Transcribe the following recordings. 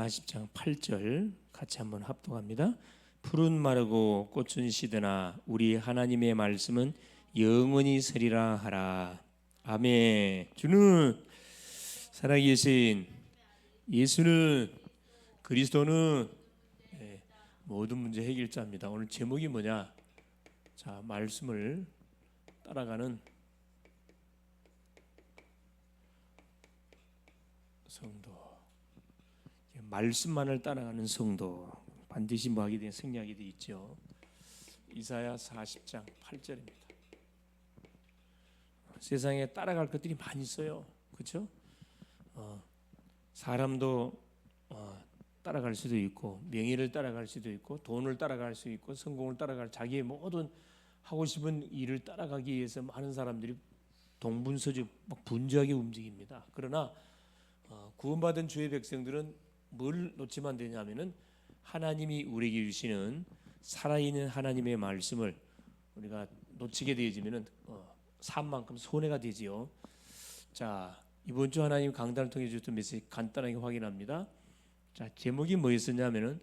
40장 8절 같이 한번 합독합니다. 푸른 마르고 꽃은 시드나 우리 하나님의 말씀은 영원히 서리라 하라. 아멘. 주는 살아계신 예수는 그리스도는 모든 문제 해결자입니다. 오늘 제목이 뭐냐? 자, 말씀을 따라가는 성도. 말씀만을 따라가는 성도, 반드시 뭐하게 된 승리하게 돼 있죠. 이사야 40장 8절입니다. 세상에 따라갈 것들이 많이 있어요. 그렇죠? 사람도 따라갈 수도 있고, 명예를 따라갈 수도 있고, 돈을 따라갈 수 있고, 성공을 따라갈, 자기의 모든 하고 싶은 일을 따라가기 위해서 많은 사람들이 동분서주 막 분주하게 움직입니다. 그러나 구원받은 주의 백성들은 뭘 놓치면 안 되냐면은 하나님이 우리에게 주시는 살아있는 하나님의 말씀을 우리가 놓치게 되어지면은 삶만큼 손해가 되지요. 자, 이번 주 하나님 강단을 통해 주셨던 메시지 간단하게 확인합니다. 자, 제목이 뭐였었냐면은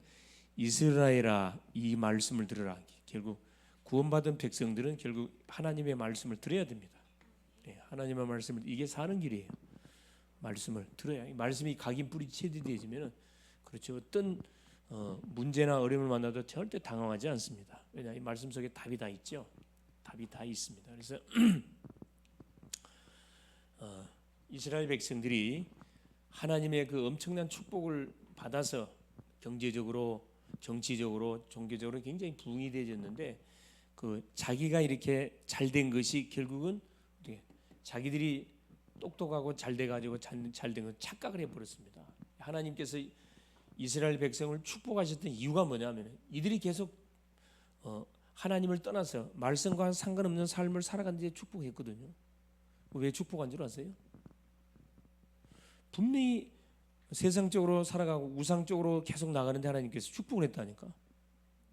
이스라엘아 이 말씀을 들으라. 결국 구원받은 백성들은 결국 하나님의 말씀을 들어야 됩니다. 하나님의 말씀을, 이게 사는 길이에요. 말씀을 들어야, 말씀이 각인 뿌리 체질되어지면은, 그렇죠, 어떤 문제나 어려움을 만나도 절대 당황하지 않습니다. 왜냐, 이 말씀 속에 답이 다 있죠. 답이 다 있습니다. 그래서 이스라엘 백성들이 하나님의 그 엄청난 축복을 받아서 경제적으로, 정치적으로, 종교적으로 굉장히 부흥이 되어졌는데, 그 자기가 이렇게 잘된 것이 결국은 자기들이 똑똑하고 잘 돼가지고 잘된 건 착각을 해버렸습니다. 하나님께서 이스라엘 백성을 축복하셨던 이유가 뭐냐면 이들이 계속 하나님을 떠나서 말씀과 상관없는 삶을 살아간 데 축복했거든요. 왜 축복한 줄 아세요? 분명히 세상적으로 살아가고 우상적으로 계속 나가는데 하나님께서 축복을 했다니까.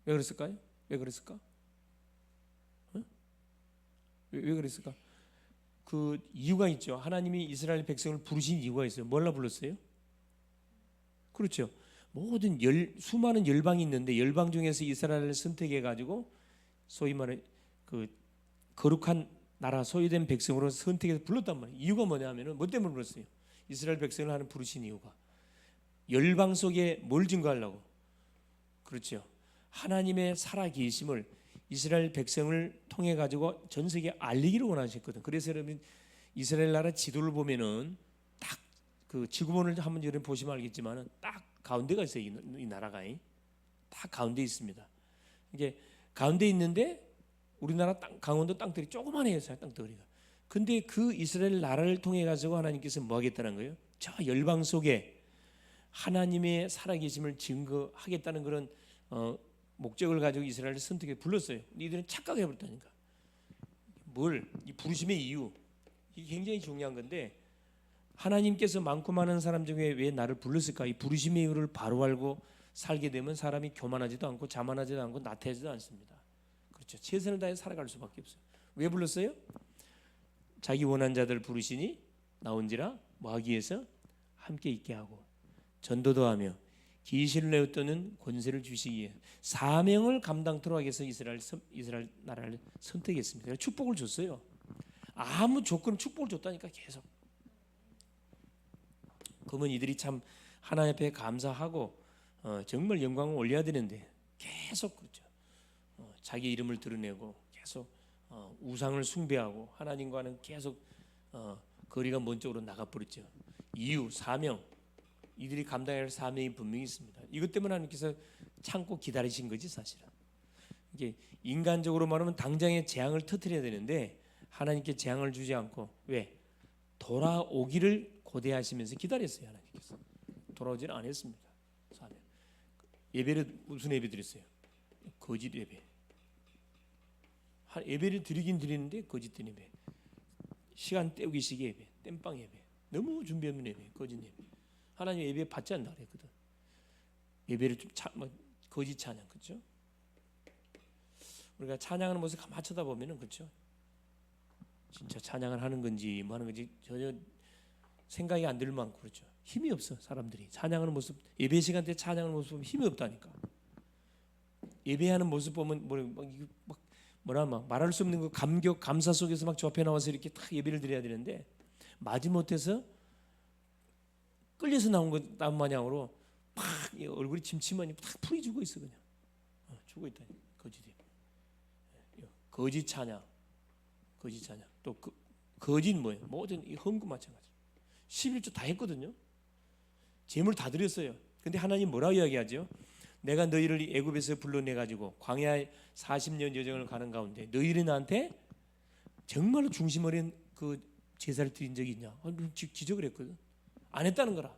왜 그랬을까요? 왜 그랬을까? 왜 그랬을까? 그 이유가 있죠. 하나님이 이스라엘 백성을 부르신 이유가 있어요. 뭘로 불렀어요? 그렇죠. 모든 수많은 열방이 있는데 열방 중에서 이스라엘을 선택해 가지고 소위 말해 그 거룩한 나라, 소유된 백성으로 선택해서 불렀단 말이에요. 이유가 뭐냐면은 뭐 때문에 불렀어요? 이스라엘 백성을 하나님 부르신 이유가 열방 속에 뭘 증거하려고? 그렇죠. 하나님의 살아 계심을 이스라엘 백성을 통해 가지고 전 세계에 알리기를 원하셨거든. 그래서 여러분 이스라엘 나라 지도를 보면은 딱 그 지구본을 한번 여러분 보시면 알겠지만은 딱 가운데가 있어요. 이 나라가 딱 가운데 있습니다. 이게 가운데 있는데 우리나라 땅, 강원도 땅들이 조그만해요, 땅덩어리가. 근데 그 이스라엘 나라를 통해 가지고 하나님께서 뭐 하겠다는 거예요? 저 열방 속에 하나님의 살아계심을 증거하겠다는 그런 목적을 가지고 이스라엘을 선택해 불렀어요. 이들은 착각해 버렸다니까. 이 부르심의 이유, 이게 굉장히 중요한 건데 하나님께서 많고 많은 사람 중에 왜 나를 불렀을까? 이 부르심의 이유를 바로 알고 살게 되면 사람이 교만하지도 않고 자만하지도 않고 나태하지도 않습니다. 그렇죠. 최선을 다해 살아갈 수밖에 없어요. 왜 불렀어요? 자기 원한 자들 부르시니 나온지라 뭐하기 위해서 함께 있게 하고 전도도 하며 계시를 내어떠는 권세를 주시기 위해 사명을 감당토록 하기 위해서 이스라엘 나라를 선택했습니다. 축복을 줬어요. 아무 조건 축복을 줬다니까 계속. 그러면 이들이 참 하나님 앞에 감사하고 정말 영광을 올려야 되는데 계속 그렇죠. 자기 이름을 드러내고 계속 우상을 숭배하고 하나님과는 계속 거리가 먼 쪽으로 나가버렸죠. 이유, 사명, 이들이 감당해야 할 사명이 분명히 있습니다. 이것 때문에 하나님께서 참고 기다리신 거지 사실은. 이게 인간적으로 말하면 당장에 재앙을 터뜨려야 되는데 하나님께 재앙을 주지 않고 왜? 돌아오기를 고대하시면서 기다렸어요. 하나님께서 돌아오지는 않았습니다. 예배를 무슨 예배 드렸어요? 거짓 예배. 예배를 드리긴 드리는데 거짓된 예배. 시간 때우기식 예배, 땜빵 예배, 너무 준비 없는 예배, 거짓 예배. 하나님 예배 받지 않는다 그랬거든. 예배를 좀 거짓 찬양, 그렇죠? 우리가 찬양하는 모습 가만 쳐다보면은 그렇죠. 진짜 찬양을 하는 건지 뭐 하는 건지 전혀 생각이 안 들 만큼 그렇죠. 힘이 없어 사람들이. 찬양하는 모습, 예배 시간 때 찬양하는 모습 보면 힘이 없다니까. 예배하는 모습 보면 막 말할 수 없는 그 감격, 감사 속에서 막 저 앞에 나와서 이렇게 탁 예배를 드려야 되는데 마지못해서 끌려서 나온 마냥으로 팍 얼굴이 침침하니 탁 풀이 죽어 있어 그냥. 죽어 있다니 거짓이. 거짓 찬양, 거짓 찬양. 또 거짓 뭐예요? 모든 이 헌금 마찬가지. 11조 다 했거든요. 재물 다 드렸어요. 근데 하나님 뭐라고 이야기하죠? 내가 너희를 애굽에서 불러내 가지고 광야 40년 여정을 가는 가운데 너희들이 나한테 정말로 중심 어린 그 제사를 드린 적이 있냐? 지적을 했거든. 안 했다는 거라.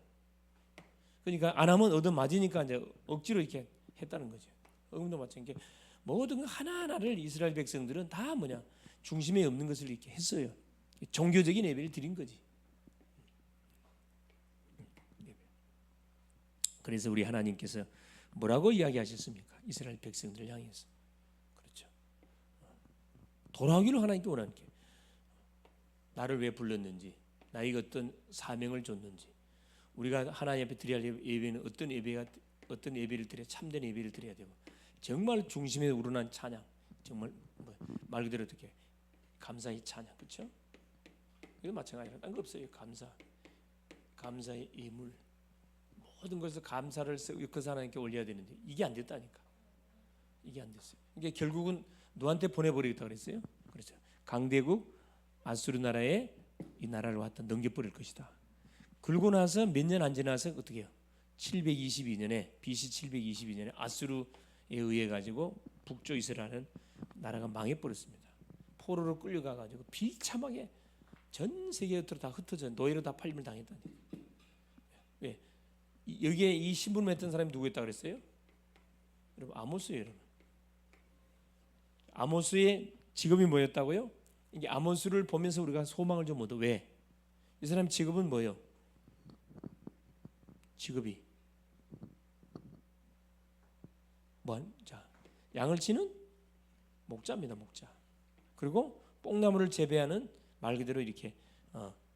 그러니까 안 하면 얻어맞으니까 이제 억지로 이렇게 했다는 거죠. 헌금도 마찬가지. 모든 하나하나를 이스라엘 백성들은 다 뭐냐? 중심에 없는 것을 이렇게 했어요. 종교적인 예배를 드린 거지. 그래서 우리 하나님께서 뭐라고 이야기하셨습니까? 이스라엘 백성들을 향해서. 그렇죠. 돌아오기를 하나님께 원하는 게 나를 왜 불렀는지, 나에게 어떤 사명을 줬는지, 우리가 하나님 앞에 드려야 할 예배는 어떤 예배를 드려야 참된 예배를 드려야 되고 정말 중심에 우러난 찬양, 정말 말 그대로 어떻게 감사의 찬양, 그렇죠? 이거 마찬가지로 딴 거 없어요. 감사의 예물. 모든 것을 감사를 엮어서 하나님께 올려야 되는데 이게 안 됐다니까. 이게 안 됐어요. 이게 결국은 누구한테 보내버리겠다 그랬어요? 그렇죠. 강대국 아수르 나라에 이 나라를 왔다 넘겨버릴 것이다. 그러고 나서 몇 년 안 지나서 어떻게 해요? 722년에 BC 722년에 아수르에 의해 가지고 북쪽 이스라엘은 나라가 망해버렸습니다. 포로로 끌려가 가지고 비참하게 전 세계로 다 흩어져 노예로 다 팔림을 당했다니. 왜? 여기에 이 신분을 했던 사람이 누구였다 그랬어요? 여러분 아모스예요. 여러분. 아모스의 직업이 뭐였다고요? 이게 아모스를 보면서 우리가 소망을 좀 얻어. 왜? 이 사람 직업은 뭐예요? 직업이 자, 양을 치는 목자입니다. 목자. 그리고 뽕나무를 재배하는 말 그대로 이렇게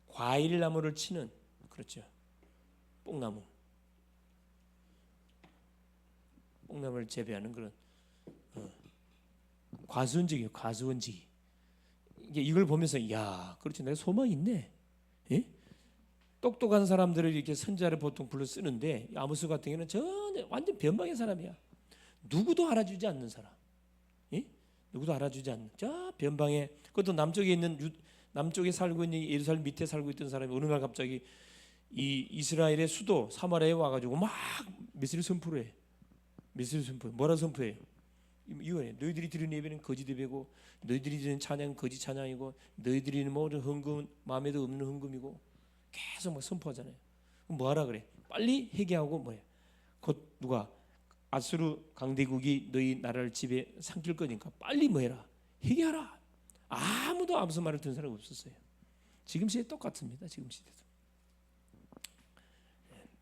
과일나무를 치는 그렇죠. 뽕나무를 재배하는 그런 과수원직이에요. 과수원직. 이걸 보면서 야, 그렇지 내가 소망이 있네. 예? 똑똑한 사람들을 이렇게 선자를 보통 불러 쓰는데 아모스 같은 경우는 전혀 완전 변방의 사람이야. 누구도 알아주지 않는 사람. 예? 누구도 알아주지 않는 저 변방에 그것도 남쪽에 살고 있는 예루살렘 밑에 살고 있던 사람이 어느 날 갑자기 이 이스라엘의 수도 사마리아에 와가지고 막 메시지를 선포를 해. 메시지를 선포해. 뭐라 선포해요? 이거예요. 너희들이 드리는 예배는 거짓 예배고 너희들이 드리는 찬양은 거짓 찬양이고 너희들이 드리는 모든 헌금은 마음에도 없는 헌금이고 계속 막 선포하잖아요. 뭐하라 그래? 빨리 회개하고 뭐야? 곧 누가 아수르 강대국이 너희 나라를 집에 삼킬 거니까 빨리 뭐해라? 회개하라. 아무도 아무슨 말을 듣는 사람이 없었어요. 지금 시대 똑같습니다. 지금 시대도.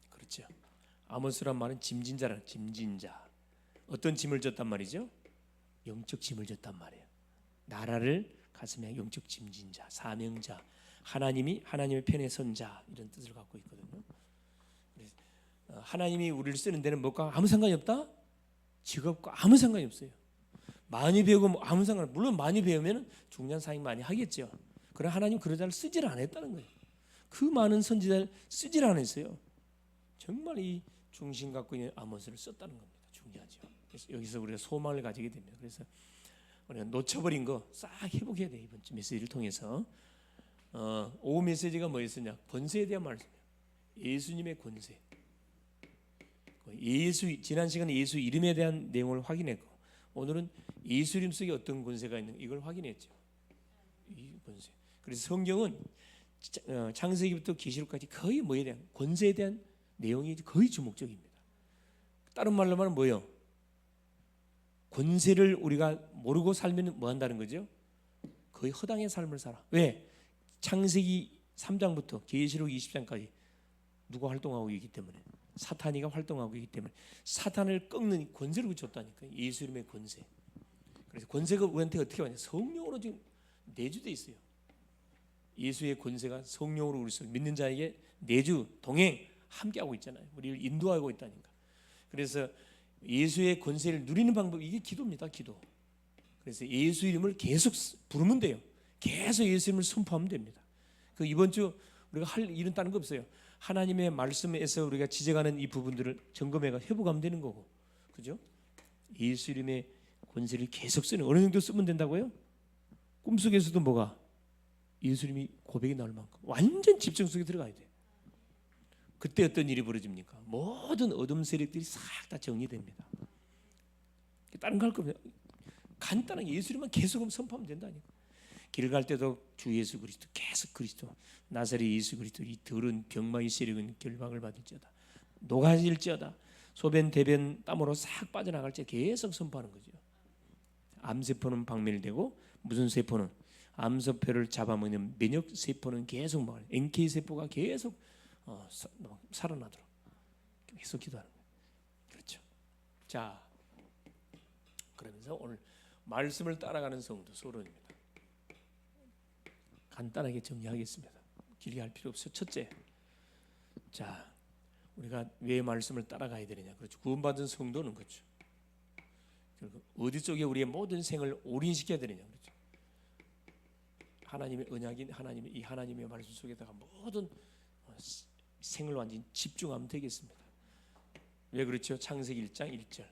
그렇죠. 아모스란 말은 짐진자라는 짐진자. 어떤 짐을 졌단 말이죠? 영적 짐을 졌단 말이에요. 나라를 가슴에 영적 짐진자, 사명자, 하나님의 편에 선 자 이런 뜻을 갖고 있거든요. 하나님이 우리를 쓰는 데는 뭐가 아무 상관이 없다? 직업과 아무 상관이 없어요. 많이 배우고 아무 상관. 물론 많이 배우면 중요한 사역 많이 하겠죠. 그러나 하나님 그런 자를 쓰질 않았다는 거예요. 그 많은 선지자를 쓰질 않았어요. 정말 이 중심 갖고 있는 아모스를 썼다는 겁니다. 중요하죠. 그래서 여기서 우리가 소망을 가지게 됩니다. 그래서 우리가 놓쳐버린 거 싹 회복해야 돼요. 이번 주 메시지를 통해서. 오후 메시지가 뭐였었냐? 권세에 대한 말씀이에요. 예수님의 권세. 지난 시간에 예수 이름에 대한 내용을 확인했고 오늘은 예수 이름 속에 어떤 권세가 있는 이걸 확인했죠. 이 권세. 그래서 성경은 창세기부터 계시록까지 거의 뭐에 대한 권세에 대한 내용이 거의 주목적입니다. 다른 말로 말하면 뭐예요? 권세를 우리가 모르고 살면 뭐 한다는 거죠? 거의 허당의 삶을 살아. 왜? 창세기 3장부터 계시록 20장까지 누가 활동하고 있기 때문에 사탄이가 활동하고 있기 때문에 사탄을 꺾는 권세를 줬다니까. 예수 이름의 권세. 그래서 권세가 우리한테 어떻게 왔냐? 성령으로 지금 내주돼 있어요. 예수의 권세가 성령으로 우리 믿는 자에게 내주 동행 함께하고 있잖아요. 우리를 인도하고 있다니까. 그래서 예수의 권세를 누리는 방법이 이게 기도입니다. 기도. 그래서 예수 이름을 계속 부르면 돼요. 계속 예수 이름을 선포하면 됩니다. 그 이번 주 우리가 할 일은 다른 거 없어요. 하나님의 말씀에서 우리가 지적하는 이 부분들을 점검해가 회복하면 되는 거고, 그죠? 예수 이름의 권세를 계속 쓰는, 어느 정도 쓰면 된다고요? 꿈속에서도 뭐가 예수 이름이 고백이 나올 만큼 완전 집중 속에 들어가야 돼. 그때 어떤 일이 벌어집니까? 모든 어둠 세력들이 싹 다 정리됩니다. 다른 거 할 거면 간단하게 예수 이름만 계속 선포하면 된다니까. 길 갈 때도 주 예수 그리스도, 계속 그리스도, 나사렛 예수 그리스도, 이 더러운 병마의 세력은 결박을 받을지어다, 녹아질지어다, 소변 대변 땀으로 싹 빠져나갈지 계속 선포하는 거죠. 암세포는 박멸되고, 무슨 세포는 암세포를 잡아먹는 면역 세포는 계속 먹어요. NK 세포가 계속 살아나도록 계속 기도하는 거예요. 그렇죠. 자, 그러면서 오늘 말씀을 따라가는 성도 소론입니다. 간단하게 정리하겠습니다. 길게 할 필요 없어요. 첫째, 자, 우리가 왜 말씀을 따라가야 되느냐? 그렇죠. 구원받은 성도는 그렇죠. 그리고 어디 쪽에 우리의 모든 생을 올인시켜야 되느냐? 그렇죠. 하나님의 언약인 하나님의 말씀 속에다가 모든 생을 완전히 집중하면 되겠습니다. 왜 그렇죠? 창세기 1장 1절.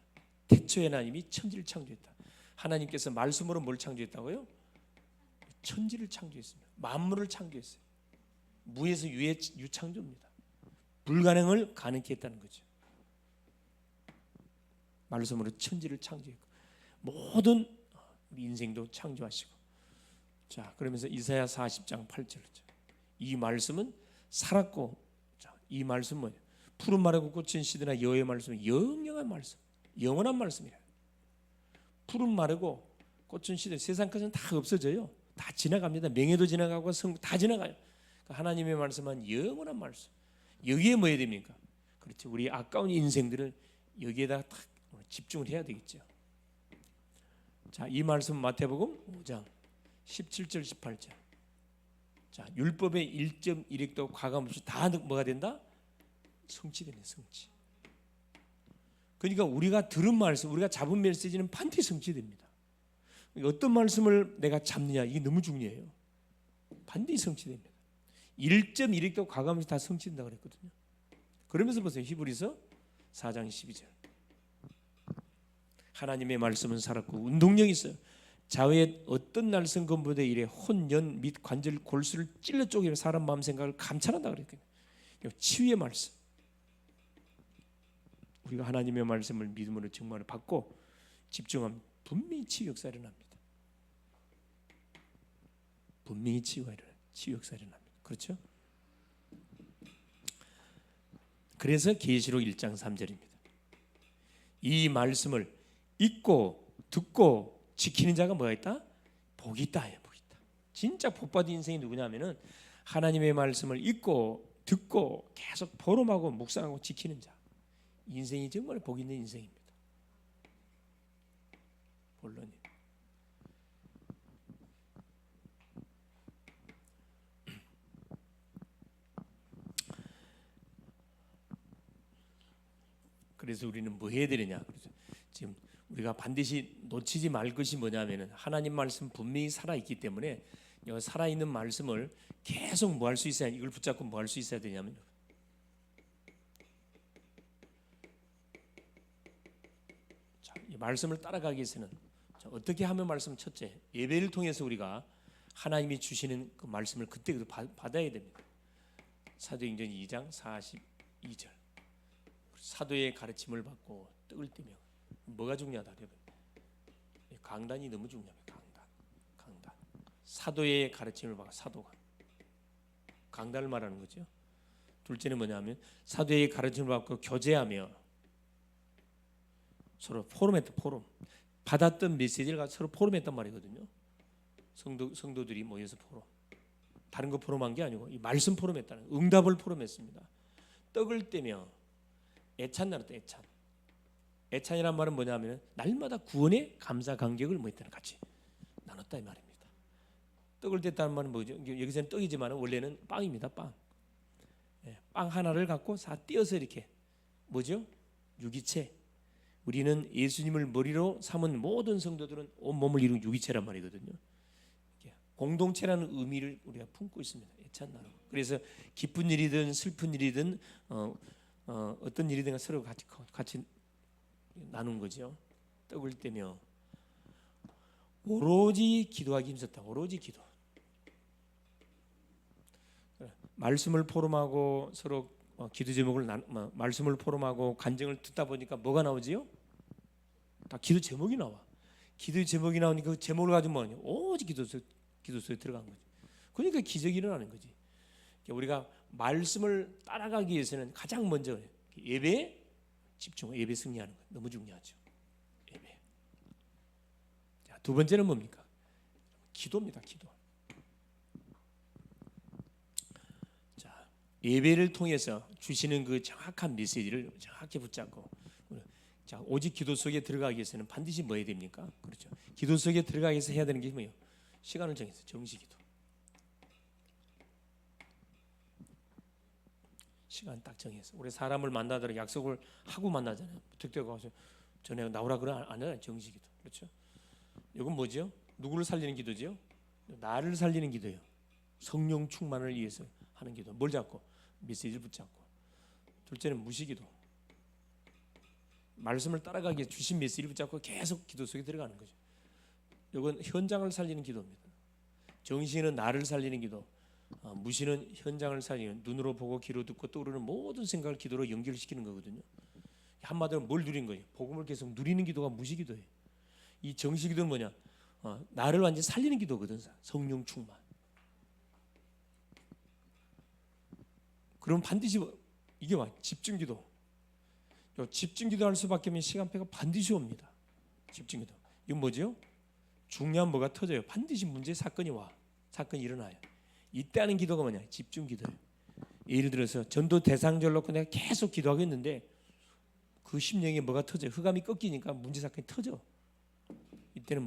태초에 하나님이 천지를 창조했다. 하나님께서 말씀으로 뭘 창조했다고요? 천지를 창조했습니다. 만물을 창조했어요. 무에서 유창조입니다. 불가능을 가능케 했다는 거죠. 말씀으로 천지를 창조했고 모든 우리 인생도 창조하시고. 자, 그러면서 이사야 40장 8절. 이 말씀은 살았고, 자, 이 말씀은 뭐예요? 푸른 말하고 꽃은 시드나 여호와의 말씀은 영영한 말씀, 영원한 말씀이에요. 푸른 말하고 꽃은 시드, 세상 것은 다 없어져요. 다 지나갑니다. 명예도 지나가고 다 지나가요. 그러니까 하나님의 말씀은 영원한 말씀. 여기에 뭐 해야 됩니까? 그렇죠. 우리 아까운 인생들을 여기에다 딱 집중을 해야 되겠죠. 자, 이 말씀 마태복음 5장 17절 18절. 자, 율법의 1.1획도 과감없이 다 뭐가 된다? 성취되네, 성취. 그러니까 우리가 들은 말씀, 우리가 잡은 메시지는 반드시 성취됩니다. 어떤 말씀을 내가 잡느냐, 이게 너무 중요해요. 반드시 성취됩니다. 1.1획도 과감없이 다 성취된다고 그랬거든요. 그러면서 보세요. 히브리서 4장 12절. 하나님의 말씀은 살았고 운동력이 있어요. 자외의 어떤 날선 검보다 이래 혼연 및 관절 골수를 찔러 쪼개며 사람 마음 생각을 감찰한다 그랬거든요. 치유의 말씀. 우리가 하나님의 말씀을 믿음으로 정말 받고 집중하면 분명히 치유 역사가 일어납니다. 분명히 치유 역사가 일어납니다. 그렇죠? 그래서 계시록 1장 3절입니다. 이 말씀을 읽고 듣고 지키는 자가 뭐가 있다? 복이 있다. 복이 있다. 진짜 복받은 인생이 누구냐면은 하나님의 말씀을 읽고 듣고 계속 포럼하고 묵상하고 지키는 자. 인생이 정말 복 있는 인생입니다. 본론이. 그래서 우리는 뭐 해야 되느냐? 그래서 지금 우리가 반드시 놓치지 말 것이 뭐냐면은 하나님 말씀 분명히 살아 있기 때문에 살아 있는 말씀을 계속 뭐 할 수 있어야, 이걸 붙잡고 뭐 할 수 있어야 되냐면, 자, 이 말씀을 따라가기 위해서는 자, 어떻게 하면 말씀? 첫째, 예배를 통해서 우리가 하나님이 주시는 그 말씀을 그때 받아야 됩니다. 사도행전 2장 42절. 사도의 가르침을 받고 떡을 떼며. 뭐가 중요하다? 강단이 너무 중요합니다. 강단. 사도의 가르침을 받고 사도가 강단을 말하는 거죠. 둘째는 뭐냐면 사도의 가르침을 받고 교제하며 서로 포럼했다. 포럼. 받았던 메시지를 가지고 서로 포럼했단 말이거든요. 성도들이 모여서 포럼. 다른 거 포럼한 게 아니고 이 말씀 포럼했다는, 응답을 포럼했습니다. 떡을 떼며 애찬 나눴다. 애찬이란 말은 뭐냐면 날마다 구원의 감사 감격을 뭐 했다는, 같이 나눴다 이 말입니다. 떡을 뗐다는 말은 뭐죠? 여기서는 떡이지만 원래는 빵입니다. 빵. 빵 하나를 갖고 다 띄어서 이렇게 뭐죠? 유기체. 우리는 예수님을 머리로 삼은 모든 성도들은 온 몸을 이룬 유기체란 말이거든요. 공동체라는 의미를 우리가 품고 있습니다. 애찬나로. 그래서 기쁜 일이든 슬픈 일이든 어떤 일이든 서로 같이 나눈 거죠. 떡을 떼며 오로지 기도하기 힘썼다. 오로지 기도. 말씀을 포럼하고 서로 기도 제목을 말씀을 포럼하고 간증을 듣다 보니까 뭐가 나오지요? 다 기도 제목이 나와. 기도 제목이 나오니까 그 제목을 가지고 뭐냐? 오직 기도 속에 들어간 거죠. 그러니까 기적이 일어나는 거지. 우리가 말씀을 따라가기 위해서는 가장 먼저 예배에 집중, 예배 승리하는 거 너무 중요하죠. 예배. 자, 두 번째는 뭡니까? 기도입니다. 기도. 자, 예배를 통해서 주시는 그 정확한 메시지를 정확히 붙잡고, 자, 오직 기도 속에 들어가기 위해서는 반드시 뭐 해야 됩니까? 그렇죠. 기도 속에 들어가기 위해서 해야 되는 게 뭐예요? 시간을 정해서 정시기도. 시간 딱 정해서. 우리 사람을 만나더라도 약속을 하고 만나잖아요. 특대가 가서 전에 나오라 그래 안 하잖아요. 정시기도. 그렇죠. 이건 뭐죠? 누구를 살리는 기도죠? 나를 살리는 기도예요. 성령 충만을 위해서 하는 기도. 뭘 잡고? 메시지를 붙잡고. 둘째는 무시기도. 말씀을 따라가기 위해 주신 메시지를 붙잡고 계속 기도 속에 들어가는 거죠. 이건 현장을 살리는 기도입니다. 정시는 나를 살리는 기도, 무시는 현장을 살리는, 눈으로 보고 귀로 듣고 떠오르는 모든 생각을 기도로 연결시키는 거거든요. 한마디로 뭘 누리는 거예요? 복음을 계속 누리는 기도가 무시기도예요. 이 정시기도는 뭐냐? 나를 완전히 살리는 기도거든. 성령 충만. 그럼 반드시 이게 와 집중기도. 집중기도 할 수밖에 없는 시간표가 반드시 옵니다. 집중기도. 이건 뭐죠? 중요한 뭐가 터져요. 반드시 문제 사건이 와. 사건이 일어나요. 이때 하는 기도가 뭐냐? 집중기도예요. 예를 들어서 전도 대상자를 놓고 내가 계속 기도하고 있는데 그 심령에 뭐가 터져요. 흑암이 꺾이니까 문제 사건이 터져. 이때는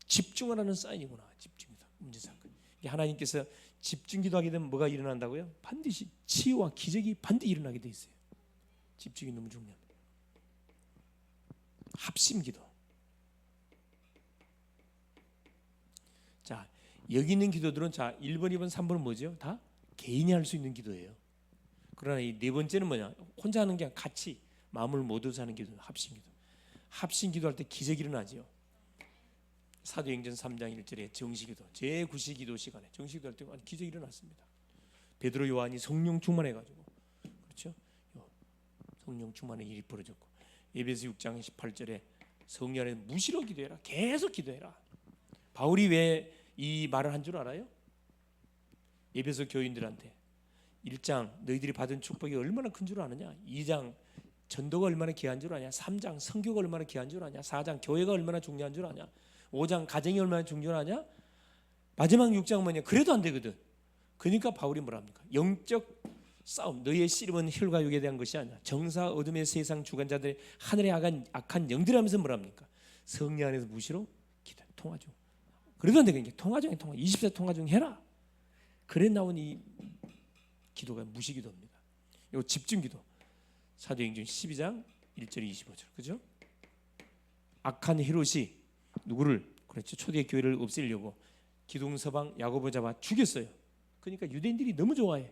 집중하라는 사인이구나. 집중기도. 문제 사건. 하나님께서 집중기도하게 되면 뭐가 일어난다고요? 반드시 치유와 기적이 반드시 일어나게 돼 있어요. 집중이 너무 중요합니다. 합심기도. 자, 여기 있는 기도들은 자 1번, 2번, 3번은 뭐죠? 다 개인이 할 수 있는 기도예요. 그러나 이 네 번째는 뭐냐? 혼자 하는 게 아니라 같이 마음을 모두 하는 기도, 합심기도. 합심기도할 때 기적이 일어나죠. 사도행전 3장 1절에 정시기도, 제9시기도 시간에 정시기도할 때 기적이 일어났습니다. 베드로 요한이 성령 충만해가지고, 그렇죠? 성령 충만의 일이 벌어졌고, 에베소 6장 18절에 성령 안에 무시로 기도해라. 계속 기도해라. 바울이 왜 이 말을 한 줄 알아요? 에베소 교인들한테 1장 너희들이 받은 축복이 얼마나 큰 줄 아느냐? 2장 전도가 얼마나 귀한 줄 아냐? 3장 선교가 얼마나 귀한 줄 아냐? 4장 교회가 얼마나 중요한 줄 아냐? 5장 가정이 얼마나 중요하냐? 마지막 6장 뭐냐? 그래도 안 되거든. 그러니까 바울이 뭐라 합니까? 영적 싸움, 너희의 씨름은 혈과 육에 대한 것이 아니야. 정사 어둠의 세상 주관자들의 하늘의 악한 영들하면서 뭐라 합니까? 성령 안에서 무시로 기도, 통화 중. 그래도 안 되겠냐? 통화 중에 통화, 24 통화 중 해라. 그래 나온 이 기도가 무시기도입니다. 이거 집중기도. 사도행전 12장 1절 25절, 그죠? 악한 헤롯이 누구를 그렇죠? 초대 교회를 없애려고 기둥 서방 야고보 잡아 죽였어요. 그러니까 유대인들이 너무 좋아해.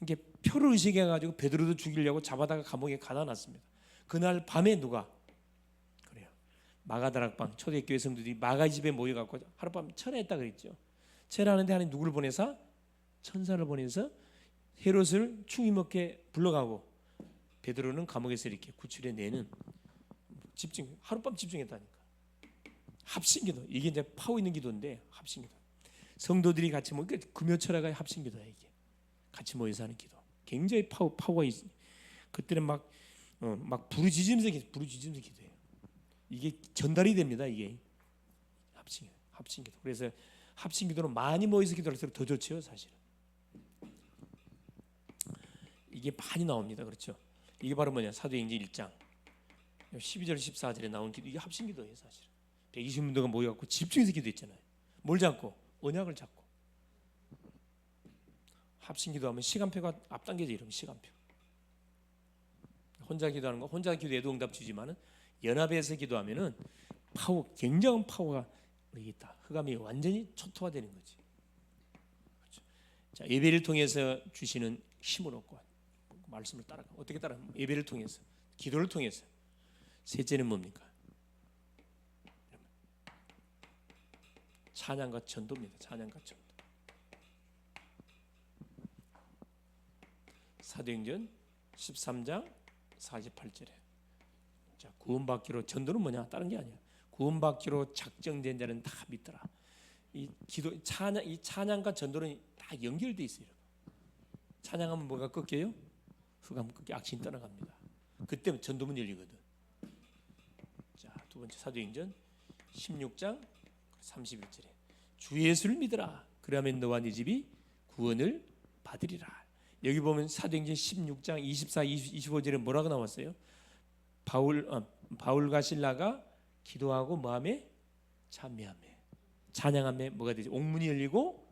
이게 표를 의식해가지고 베드로도 죽이려고 잡아다가 감옥에 가다놨습니다. 그날 밤에 누가 그래요? 마가다락방 초대교회 성도들이 마가 집에 모여갖고 하룻밤 철회했다 그랬죠. 철회하는데 하나님 누구를 보내서 천사를 보내서 헤롯을 충이 먹게 불러가고 베드로는 감옥에서 이렇게 구출해내는 집중, 하룻밤 집중했다니까. 합심기도. 이게 이제 파워 있는 기도인데 합심기도. 성도들이 같이 모여 금요철야가 합심기도야 이게. 같이 모여서 하는 기도. 굉장히 파워가 있. 그때는 막 부르짖으면서 기도해요. 이게 전달이 됩니다. 이게 합심기도. 그래서 합심기도는 많이 모여서 기도할수록 더 좋죠, 사실은. 이게 많이 나옵니다. 그렇죠? 이게 바로 뭐냐? 사도행전 1장 12절 14절에 나온 기도. 이게 합심기도예요, 사실은. 120명도가 모여갖고 집중해서 기도했잖아요. 뭘 잡고? 언약을 잡고. 합심 기도하면 시간표가 앞당겨져. 이러면 시간표. 혼자 기도하는 거 혼자 기도해도 응답 주지만은 연합해서 기도하면은 굉장한 파워가 있다. 흑암이 완전히 초토화되는 거지. 그렇죠? 자, 예배를 통해서 주시는 힘을 얻고 말씀을 따라가. 어떻게 따라? 예배를 통해서, 기도를 통해서. 셋째는 뭡니까? 찬양과 전도입니다. 찬양과 전도. 사도행전 13장 48절에 자, 구원받기로, 전도는 뭐냐? 다른 게 아니야. 구원받기로 작정된 자는 다 믿더라. 이 찬양과 전도는 다 연결돼 있어요. 찬양하면 뭐가 꺾여요? 흑암 꺾여 악신이 떠나갑니다. 그때 전도문 열리거든. 자, 두 번째 사도행전 16장 31절에 주 예수를 믿으라. 그러면 너와 네 집이 구원을 받으리라. 여기 보면 사도행전 16장 24, 25절에 뭐라고 나왔어요? 바울과 실라가 기도하고 뭐하며? 찬미하며 찬양하며 뭐가 되죠? 옥문이 열리고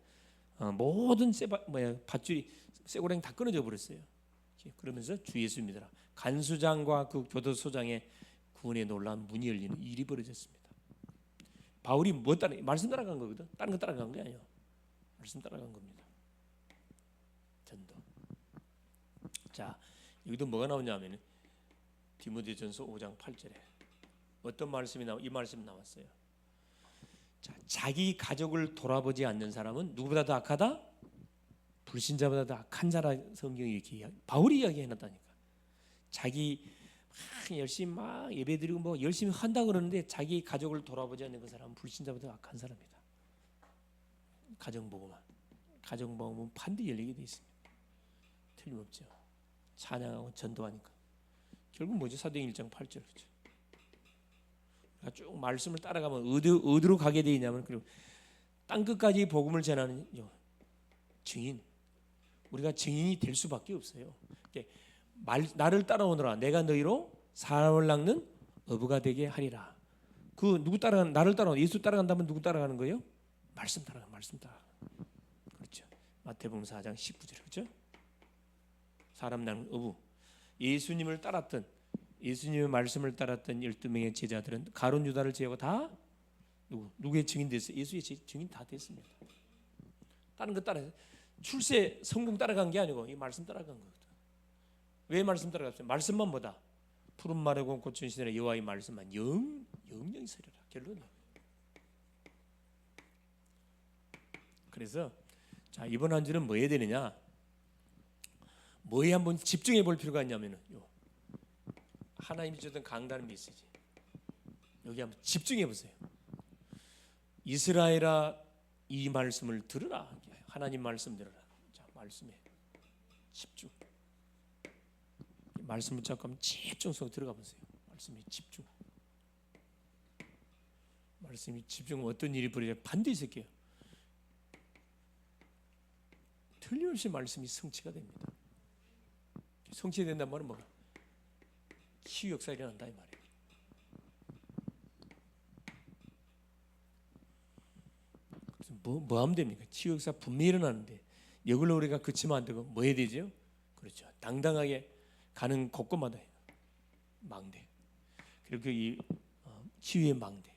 모든 밧줄이 쇠고랑이 다 끊어져 버렸어요. 그러면서 주 예수 믿으라. 간수장과 그 교도소장의 구원에 놀라운 문이 열리는 일이 벌어졌습니다. 바울이 말씀 따라간 거거든. 다른 거 따라간 게 아니에요. 말씀 따라간 겁니다. 전도. 자, 여기도 뭐가 나오냐면 디모데전서 5장 8절에 어떤 말씀이 이 말씀 나왔어요. 자, 자기 가족을 돌아보지 않는 사람은 누구보다 더 악하다? 불신자보다 더 악한 자라 성경이 이렇게 바울이 이야기해놨다니까. 자기 열심히 막 예배드리고 뭐 열심히 한다 그러는데 자기 가족을 돌아보지 않는 그 사람은 불신자보다 더 악한 사람이다. 가정복음은 반드시 열리게 돼 있습니다. 틀림없죠. 찬양하고 전도하니까. 결국 뭐죠? 사도행전 1장 8절 그렇죠. 쭉 말씀을 따라가면 어디로 가게 돼 있냐면 그리고 땅 끝까지 복음을 전하는 증인. 우리가 증인이 될 수밖에 없어요. 나를 따라오너라. 내가 너희로 사람을 낚는 어부가 되게 하리라. 나를 따라오는 예수 따라간다면 누구 따라가는 거예요? 말씀 따라가. 그렇죠. 마태복음 4장 19절 그렇죠? 사람 낚는 어부. 예수님의 말씀을 따랐던 12명의 제자들은 가룟 유다를 제외하고 다 누구의 증인 됐어요? 예수의 증인 다 됐습니다. 다른 거 따라 출세 성공 따라간 게 아니고 이 말씀 따라간 거거든. 왜 말씀 따라갔어요? 말씀만 보다 푸른 마르고 고춘 시절의 여호와의 말씀만 영영이 서리라. 결론이에요. 그래서 자, 이번 한 주는 뭐 해야 되느냐? 뭐에 한번 집중해 볼 필요가 있냐면은 하나님이 주던 강단 메시지 여기 한번 집중해 보세요. 이스라엘아 이 말씀을 들으라. 하나님 말씀 들으라. 자, 말씀에 집중. 말씀 붙잡고 한번 집중해서 들어가 보세요. 말씀에 집중. 말씀이 집중하면 어떤 일이 벌어져요? 반드시 있을게요. 틀림없이 말씀이 성취가 됩니다. 성취된단 말은 뭐가? 치유 역사가 일어난다 이 말이에요. 그래서 뭐 하면 됩니까? 치유 역사 분명히 일어나는데 이걸로 우리가 그치면 안 되고 뭐 해야 되죠? 그렇죠. 당당하게 가는 곳곳마다 망대. 그리고 이 치유의 망대가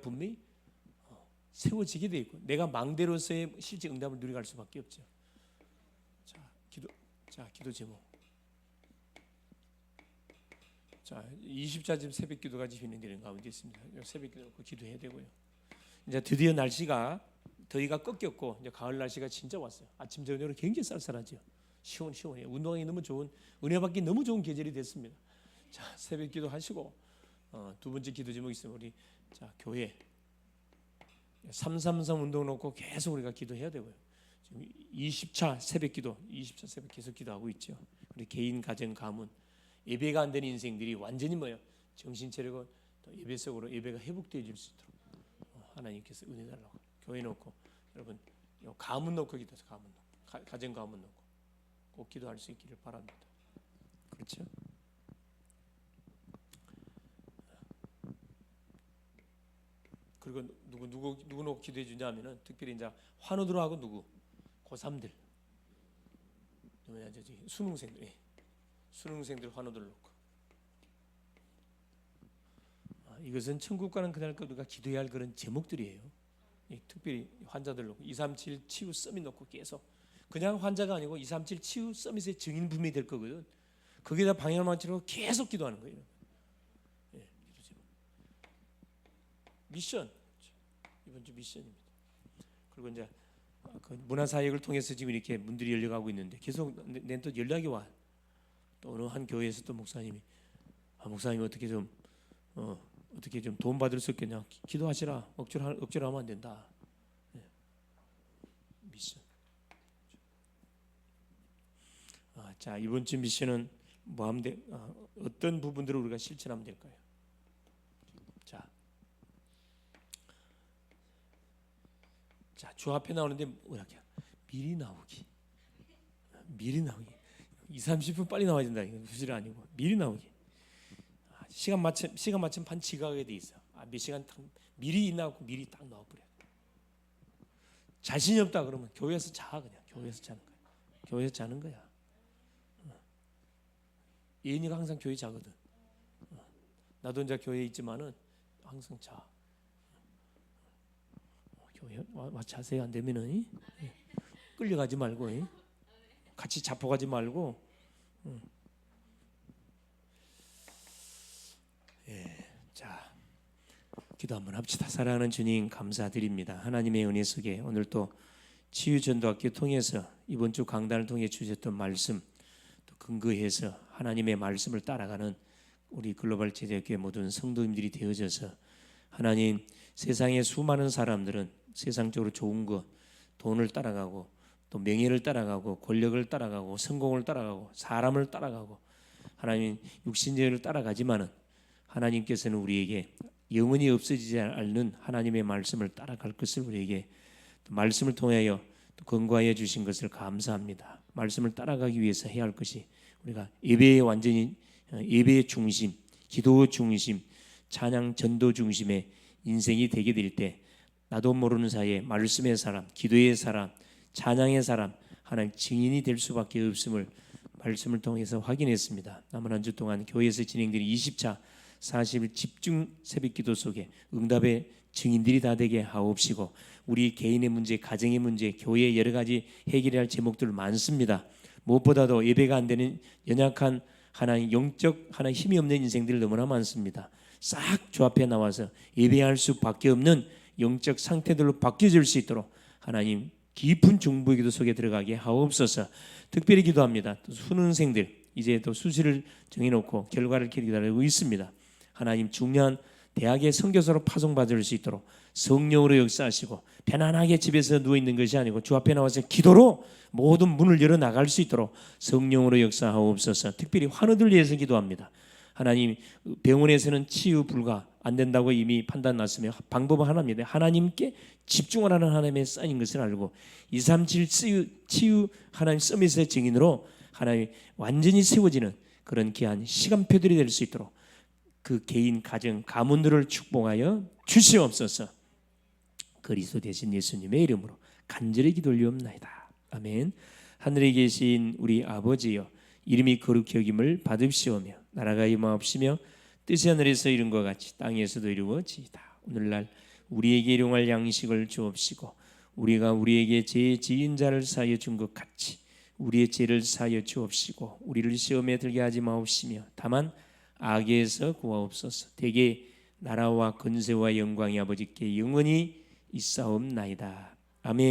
분명히 세워지게 돼 있고 내가 망대로서의 실제 응답을 누려갈 수밖에 없죠. 기도 제목. 자, 20자집 새벽 기도가 진행되는 가운데 있습니다. 새벽 기도해야 되고요. 이제 드디어 날씨가 더위가 꺾였고 이제 가을 날씨가 진짜 왔어요. 아침 저녁으로 굉장히 쌀쌀하죠. 시원해. 운동하기 너무 좋은 은혜 받기 너무 좋은 계절이 됐습니다. 자, 새벽 기도 하시고 두 번째 기도 제목이 있으면 우리 자 교회 333 운동 놓고 계속 우리가 기도해야 되고요. 지금 20차 새벽 기도 계속 기도하고 있죠. 우리 개인 가정 가문 예배가 안 되는 인생들이 완전히 정신 차리고 또 예배 속으로 예배가 회복되어질 수 있도록 하나님께서 은혜 달라고 교회 놓고 여러분 가문 놓고 기도해서 가정 가문 놓고 꼭 기도할 수 있기를 바랍니다. 그렇죠? 그리고 누구 놓고 기도해 주냐면은 특별히 이제 환우들하고 누구 고3들, 수능생들, 수능생들 환우들 놓고 이것은 천국 가는 그날까지 우리가 기도해야 할 그런 제목들이에요. 특별히 환자들 놓고 237 치유 서밋 놓고 계속 그냥 환자가 아니고 237 치유 서밋의 증인 분명히 될 거거든. 거기다 방향을 맞추려고 계속 기도하는 거예요. 기도 제목. 미션, 이번 주 미션입니다. 그리고 이제 그 문화사역을 통해서 지금 이렇게 문들이 열려가고 있는데 계속 낸 또 연락이 와. 또 어느 한 교회에서 또 목사님이 목사님 어떻게 좀 도움 받을 수 있겠냐? 기도하시라. 억지로 하면 안 된다. 미션. 자, 이번 주 미션은 뭐 하면 돼? 어떤 부분들을 우리가 실천하면 될까요? 자, 주 앞에 나오는데 뭐랄까? 미리 나오기. 2, 30분 빨리 나와야 된다. 이거 사실 아니고 미리 나오기. 시간 마침 반 지각하게 돼 있어. 몇 시간 미리 나오고 미리 딱 나와버려. 자신이 없다 그러면 교회에서 자. 그냥 교회에서 자는 거야. 교회에서 자는 거야. 예인이가 항상 교회 자거든. 나도 이제 교회에 있지만은 항상 자. 교회 와 자세히 안 되면은 끌려가지 말고 같이 잡혀가지 말고. 자, 기도 한번 합시다. 사랑하는 주님 감사드립니다. 하나님의 은혜 속에 오늘 또 치유전도학교 통해서 이번 주 강단을 통해 주셨던 말씀 또 근거해서 하나님의 말씀을 따라가는 우리 글로벌 제자교회 모든 성도님들이 되어져서 하나님 세상의 수많은 사람들은 세상적으로 좋은 것 돈을 따라가고 또 명예를 따라가고 권력을 따라가고 성공을 따라가고 사람을 따라가고 하나님 육신적을 따라가지만은 하나님께서는 우리에게 영원히 없어지지 않는 하나님의 말씀을 따라갈 것을 우리에게 말씀을 통하여 권고하여 주신 것을 감사합니다. 말씀을 따라가기 위해서 해야 할 것이 우리가 예배의 중심, 기도 중심, 찬양 전도 중심의 인생이 되게 될 때 나도 모르는 사이에 말씀의 사람, 기도의 사람, 찬양의 사람, 하나님 증인이 될 수밖에 없음을 말씀을 통해서 확인했습니다. 남은 한 주 동안 교회에서 진행되는 20차 40일 집중 새벽기도 속에 응답의 증인들이 다 되게 하옵시고 우리 개인의 문제, 가정의 문제, 교회의 여러 가지 해결해야 할 제목들 많습니다. 무엇보다도 예배가 안 되는 연약한 하나님 영적 하나님 힘이 없는 인생들이 너무나 많습니다. 싹 주 앞에 나와서 예배할 수밖에 없는 영적 상태들로 바뀌어질 수 있도록 하나님 깊은 중보의 기도 속에 들어가게 하옵소서. 특별히 기도합니다. 또 수능생들 이제 또 수시를 정해놓고 결과를 기다리고 있습니다. 하나님 중요한 대학의 선교사로 파송받을 수 있도록 성령으로 역사하시고 편안하게 집에서 누워있는 것이 아니고 주 앞에 나와서 기도로 모든 문을 열어 나갈 수 있도록 성령으로 역사하옵소서. 특별히 환우들 위해서 기도합니다. 하나님 병원에서는 치유 불가 안 된다고 이미 판단 났으며 방법은 하나입니다. 하나님께 집중하라는 하나님의 쌓인 것을 알고 237 치유 하나님 서밋의 증인으로 하나님 완전히 세워지는 그런 귀한 시간표들이 될 수 있도록 그 개인 가정 가문들을 축복하여 주시옵소서. 그리스도 되신 예수님의 이름으로 간절히 기도 올리옵나이다. 아멘. 하늘에 계신 우리 아버지여 이름이 거룩히 여김을 받으시오며 나라가 임하옵시며 뜻이 하늘에서 이룬 것 같이 땅에서도 이루어지이다. 오늘날 우리에게 일용할 양식을 주옵시고 우리가 우리에게 죄 지은 자를 사하여 준 것 같이 우리의 죄를 사하여 주옵시고 우리를 시험에 들게 하지 마옵시며 다만 악에서 구하옵소서. 대개 나라와 권세와 영광이 아버지께 영원히 있사옵나이다. 아멘.